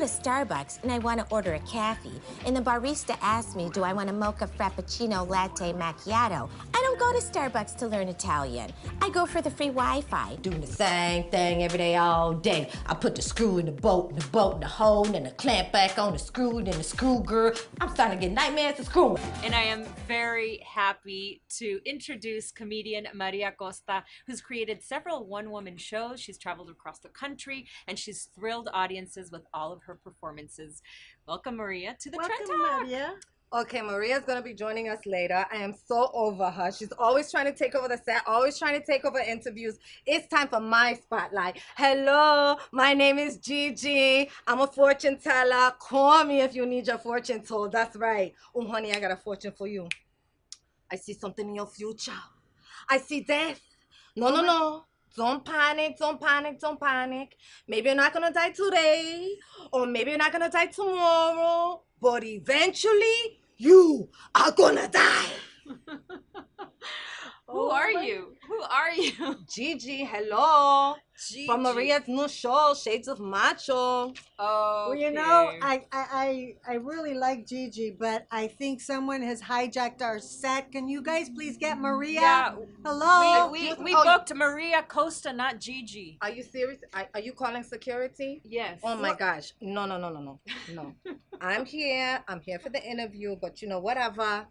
to Starbucks and I want to order a coffee, and the barista asks me, do I want a mocha frappuccino latte macchiato? I don't go to Starbucks to learn Italian. I go for the free Wi-Fi. Doing the same thing every day, all day. I put the screw in the bolt, and the bolt in the hole, and the clamp back on the screw, and then the screw girl. I'm starting to get nightmares of screw. And I am very happy to introduce comedian Maria Costa, who's created several one-woman shows. She's traveled across the country, and she's thrilled audiences with all of her performances. Welcome, Maria, to the Trend Talk. Maria. Okay, Maria's gonna be joining us later. I am so over her. She's always trying to take over the set, always trying to take over interviews. It's time for my spotlight. Hello, my name is Gigi. I'm a fortune teller. Call me if you need your fortune told. That's right. Oh, honey, I got a fortune for you. I see something in your future. I see death. No. Don't panic, don't panic, don't panic. Maybe you're not gonna die today, or maybe you're not gonna die tomorrow, but eventually, you are gonna die. Who are you? Who are you? Gigi, hello. Gigi. From Maria's new show, Shades of Macho. Oh, Well, you know, I really like Gigi, but I think someone has hijacked our set. Can you guys please get Maria? Yeah. Hello. We booked Maria Costa, not Gigi. Are you serious? Are you calling security? Yes. Oh my gosh. No. I'm here for the interview, but you know, whatever.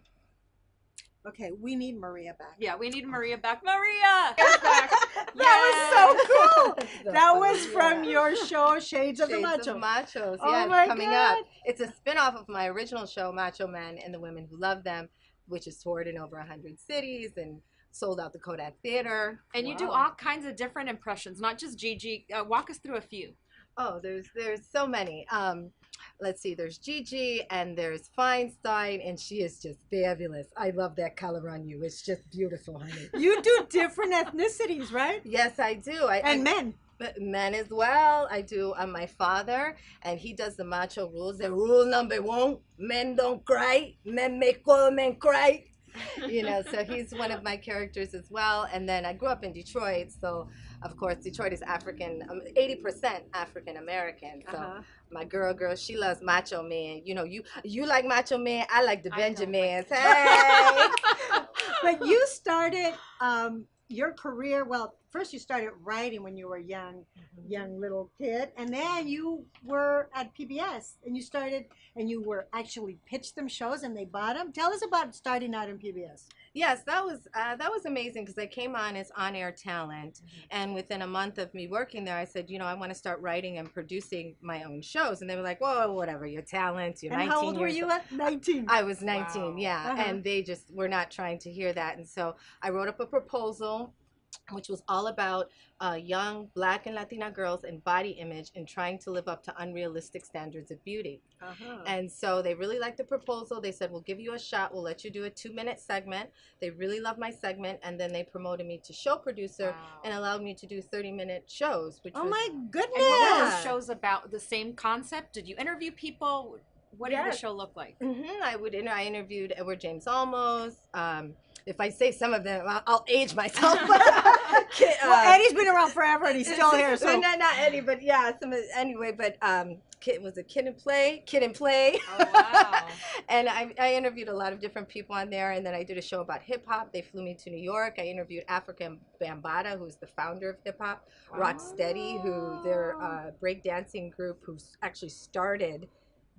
Okay, we need Maria back. Yeah, we need Maria back. Maria! That was so cool. That was from your show, Shades of the Shades Macho. of Machos. Oh Yeah, my coming God. up. It's a spin-off of my original show, Macho Men and the Women Who Love Them, which is toured in over 100 cities and sold out the Kodak Theater. And you do all kinds of different impressions, not just Gigi. Walk us through a few. Oh, there's so many. Let's see, there's Gigi and there's Feinstein, and she is just fabulous. I love that color on you. It's just beautiful, honey. You do different ethnicities, right? Yes, I do. Men. But men as well. I do. My father, and he does the macho rules. The rule number one: men don't cry. Men make all men cry. You know, so he's one of my characters as well. And then I grew up in Detroit, so of course Detroit is African, 80% African American. So my girl, she loves Macho Man. You know, you like Macho Man, I like the Benjamins. Hey. But you started your career, well, first you started writing when you were young little kid, and then you were at PBS, and you were actually pitched them shows and they bought them. Tell us about starting out in PBS. Yes, that was amazing because I came on as on-air talent, and within a month of me working there, I said, you know, I want to start writing and producing my own shows, and they were like, well, whatever, you're talent, you're 19 And how old were years you old. at 19? I was 19, Wow. yeah, and they just were not trying to hear that, and so I wrote up a proposal which was all about young Black and Latina girls and body image and trying to live up to unrealistic standards of beauty. And so they really liked the proposal. They said, we'll give you a shot. We'll let you do a 2-minute segment. They really loved my segment, and then they promoted me to show producer and allowed me to do 30-minute shows. Which Oh was, my goodness! And what were Yeah. those shows about? The same concept? Did you interview people? What did the Yes. show look like? I interviewed Edward James Olmos. If I say some of them, I'll age myself. Well, Eddie's been around forever and he's still here. So not Eddie, but yeah, anyway. But was a Kid and Play. Oh, wow. And I interviewed a lot of different people on there, and then I did a show about hip hop. They flew me to New York. I interviewed Africa Bambaataa, who's the founder of hip hop, Rocksteady, who they're a breakdancing group who actually started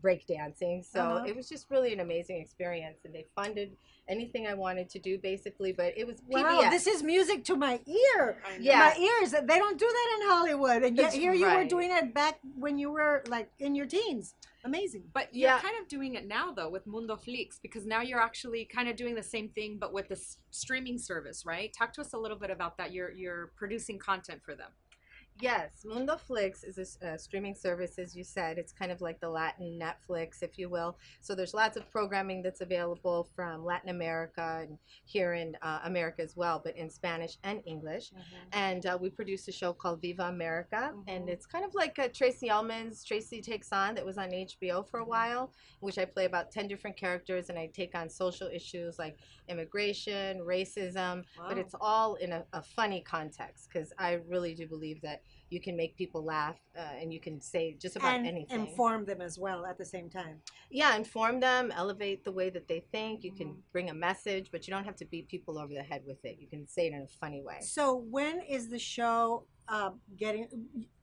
breakdancing. So it was just really an amazing experience, and they funded anything I wanted to do basically, but it was PBS. wow, this is music to my ear. Yeah. My ears. They don't do that in Hollywood, and yet That's here you were right. doing it back when you were like in your teens. Amazing. But you're Yeah. kind of doing it now, though, with Mundo Flix, because now you're actually kind of doing the same thing, but with the streaming service, right? Talk to us a little bit about that. You're producing content for them. Yes, Mundo Flix is a streaming service, as you said. It's kind of like the Latin Netflix, if you will. So there's lots of programming that's available from Latin America and here in America as well, but in Spanish and English. And we produced a show called Viva America, and it's kind of like Tracy Ullman's Tracy Takes On that was on HBO for a while, in which I play about 10 different characters, and I take on social issues like immigration, racism, but it's all in a funny context, because I really do believe that you can make people laugh, and you can say just about And anything. inform them as well at the same time. Yeah, inform them, elevate the way that they think. You can bring a message, but you don't have to beat people over the head with it. You can say it in a funny way. So when is the show getting?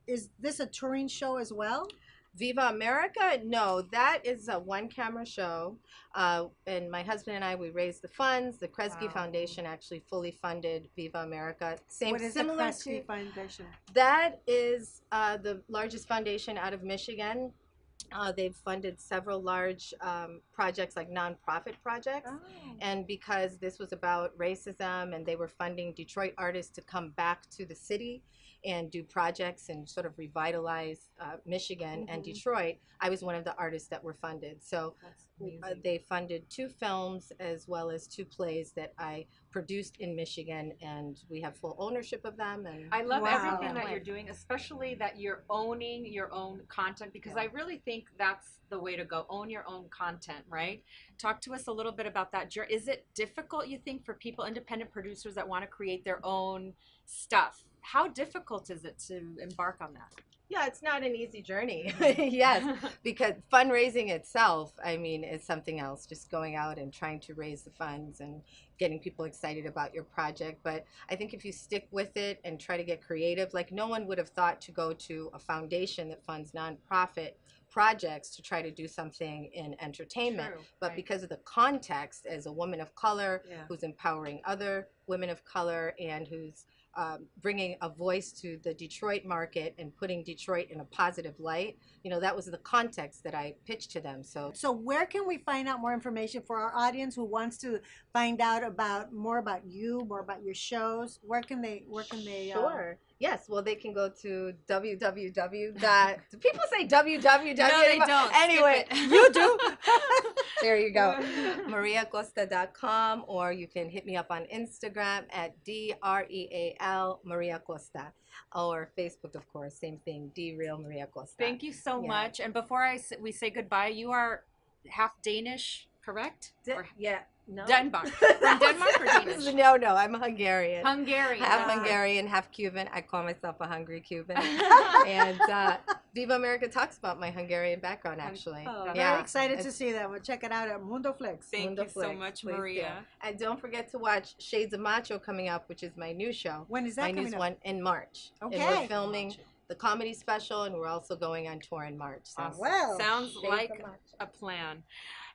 Is this a touring show as well? Viva America? No, that is a one-camera show. And my husband and I, we raised the funds. The Kresge Foundation actually fully funded Viva America. What is the Kresge Foundation? That is the largest foundation out of Michigan. They've funded several large projects, like nonprofit projects. Oh. And because this was about racism, and they were funding Detroit artists to come back to the city and do projects and sort of revitalize Michigan and Detroit, I was one of the artists that were funded. So they funded 2 films as well as 2 plays that I produced in Michigan, and we have full ownership of them. And I love everything that you're doing, especially that you're owning your own content, because I really think that's the way to go. Own your own content, right? Talk to us a little bit about that. Is it difficult, you think, for people, independent producers that want to create their own stuff? How difficult is it to embark on that? Yeah, it's not an easy journey. Yes, because fundraising itself, I mean, is something else. Just going out and trying to raise the funds and getting people excited about your project. But I think if you stick with it and try to get creative, like no one would have thought to go to a foundation that funds nonprofit projects to try to do something in entertainment. But because of the context, as a woman of color who's empowering other women of color and who's bringing a voice to the Detroit market and putting Detroit in a positive light, you know, that was the context that I pitched to them. So where can we find out more information for our audience who wants to find out more about you, more about your shows? Where can they Sure. Yes, well, they can go to www. Do people say www? No, they don't. Anyway, you do. There you go. mariacosta.com, or you can hit me up on Instagram at DREAL Maria Costa, or Facebook, of course, same thing, DReal Maria Costa. Thank you so much. And before we say goodbye, you are half Danish, correct? Yeah. No. Denmark. From Denmark or Danish? No, I'm Hungarian. Hungarian. Half Hungarian, half Cuban. I call myself a hungry Cuban. And Viva America talks about my Hungarian background, actually. Very excited to see that. We'll check it out at Mundo Flix. Thank you so much, Maria. And don't forget to watch Shades of Macho coming up, which is my new show. When is that coming up? My new one in March. Okay. And we're filming the comedy special, and we're also going on tour in March. So. Well, sounds like a plan.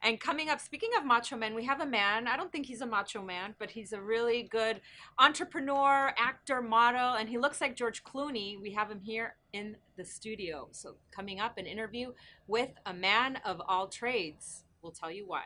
And coming up, speaking of macho men, we have a man. I don't think he's a macho man, but he's a really good entrepreneur, actor, model, and he looks like George Clooney. We have him here in the studio. So coming up, an interview with a man of all trades. We'll tell you why.